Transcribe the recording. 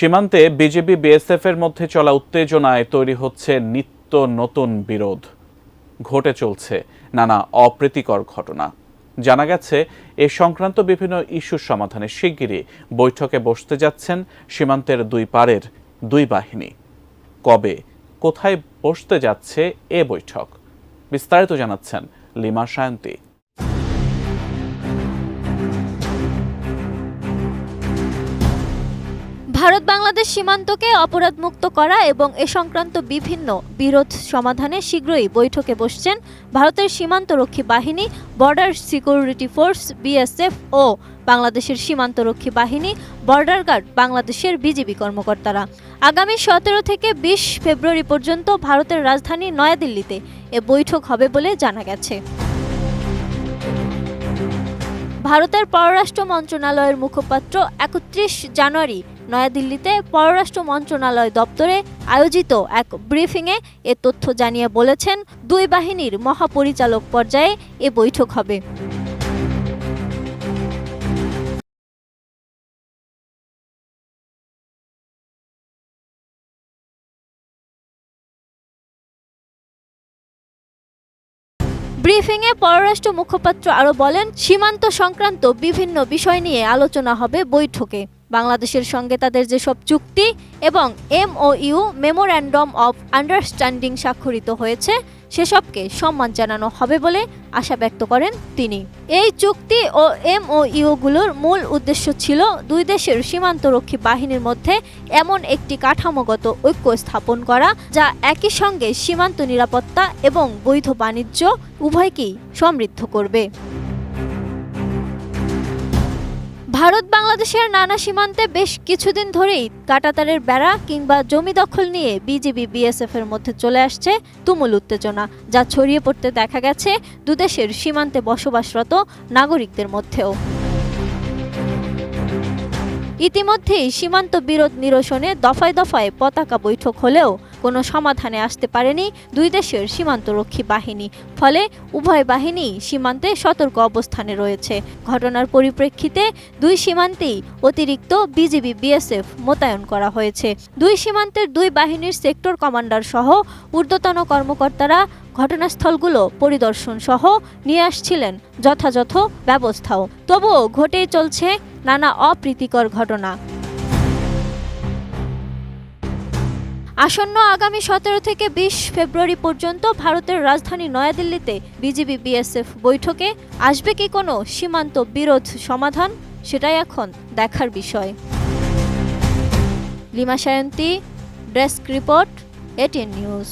সীমান্তে BGB BSF এর মধ্যে চলা উত্তেজনায় তৈরি হচ্ছে নিত্য নতুন বিরোধ। ঘটে চলছে নানা অপ্রীতিকর ঘটনা। জানা গেছে এ সংক্রান্ত বিভিন্ন ইস্যুর সমাধানে শিগগিরই বৈঠকে বসতে যাচ্ছেন সীমান্তের দুই পারের দুই বাহিনী। কবে, কোথায় বসতে যাচ্ছে এ বৈঠক, বিস্তারিত জানাচ্ছেন লিমা সায়ন্তী। ভারত বাংলাদেশ সীমান্তকে অপরাধমুক্ত করা এবং এ সংক্রান্ত বিভিন্ন বিরোধ সমাধানে শীঘ্রই বৈঠকে বসছেন ভারতের সীমান্তরক্ষী বাহিনী, বর্ডার সিকিউরিটি ফোর্স বিএসএফ ও বাংলাদেশের সীমান্তরক্ষী বাহিনী বর্ডার গার্ড বাংলাদেশের বিজিবি কর্মকর্তারা। আগামী 17 থেকে 20 ফেব্রুয়ারি পর্যন্ত ভারতের রাজধানী নয়াদিল্লিতে এ বৈঠক হবে বলে জানা গেছে। ভারতের পররাষ্ট্র মন্ত্রণালয়ের মুখপাত্র 31 জানুয়ারি নয়াদিল্লিতে পররাষ্ট্র মন্ত্রণালয় দপ্তরে আয়োজিত এক ব্রিফিংয়ে এ তথ্য জানিয়ে বলেছেন, দুই বাহিনীর মহাপরিচালক পর্যায়ে এ বৈঠক হবে। ব্রিফিংয়ে পররাষ্ট্র মুখপাত্র আরও বলেন, সীমান্ত সংক্রান্ত বিভিন্ন বিষয় নিয়ে আলোচনা হবে বৈঠকে। বাংলাদেশের সঙ্গে তাদের যেসব চুক্তি এবং MOU মেমোর্যান্ডাম অফ আন্ডারস্ট্যান্ডিং স্বাক্ষরিত হয়েছে সেসবকে সম্মান জানানো হবে বলে আশা ব্যক্ত করেন তিনি। এই চুক্তি ও MOU-গুলোর মূল উদ্দেশ্য ছিল দুই দেশের সীমান্তরক্ষী বাহিনীর মধ্যে এমন একটি কাঠামোগত ঐক্য স্থাপন করা যা একই সঙ্গে সীমান্ত নিরাপত্তা এবং বৈধ বাণিজ্য উভয়কেই সমৃদ্ধ করবে। ভারত বাংলাদেশের নানা সীমান্তে বেশ কিছুদিন ধরেই কাঁটাতারের বেড়া কিংবা জমি দখল নিয়ে বিজিবি বিএসএফ এর মধ্যে চলে আসছে তুমুল উত্তেজনা, যা ছড়িয়ে পড়তে দেখা গেছে দুদেশের সীমান্তে বসবাসরত নাগরিকদের মধ্যেও। ইতিমধ্যেই সীমান্ত বিরোধ নিরসনে দফায় দফায় পতাকা বৈঠক হলেও কোনো সমাধানে আসতে পারেনি দুই দেশের সীমান্তরক্ষী বাহিনী। ফলে উভয় বাহিনী সীমান্তে সতর্ক অবস্থানে রয়েছে। ঘটনার পরিপ্রেক্ষিতে দুই সীমান্তেই অতিরিক্ত বিজিবি বিএসএফ মোতায়েন করা হয়েছে। দুই সীমান্তের দুই বাহিনীর সেক্টর কমান্ডার সহ ঊর্ধ্বতন কর্মকর্তারা ঘটনাস্থলগুলো পরিদর্শন সহ নিয়ে আসছিলেন যথাযথ ব্যবস্থাও। তবুও ঘটেই চলছে নানা অপ্রীতিকর ঘটনা। আসন্ন আগামী 17 থেকে 20 ফেব্রুয়ারি পর্যন্ত ভারতের রাজধানী নয়াদিল্লিতে বিজিবি বিএসএফ বৈঠকে আসবে কি কোনো সীমান্ত বিরোধ সমাধান, সেটাই এখন দেখার বিষয়। Lima Sayanti, desk report, ATN news.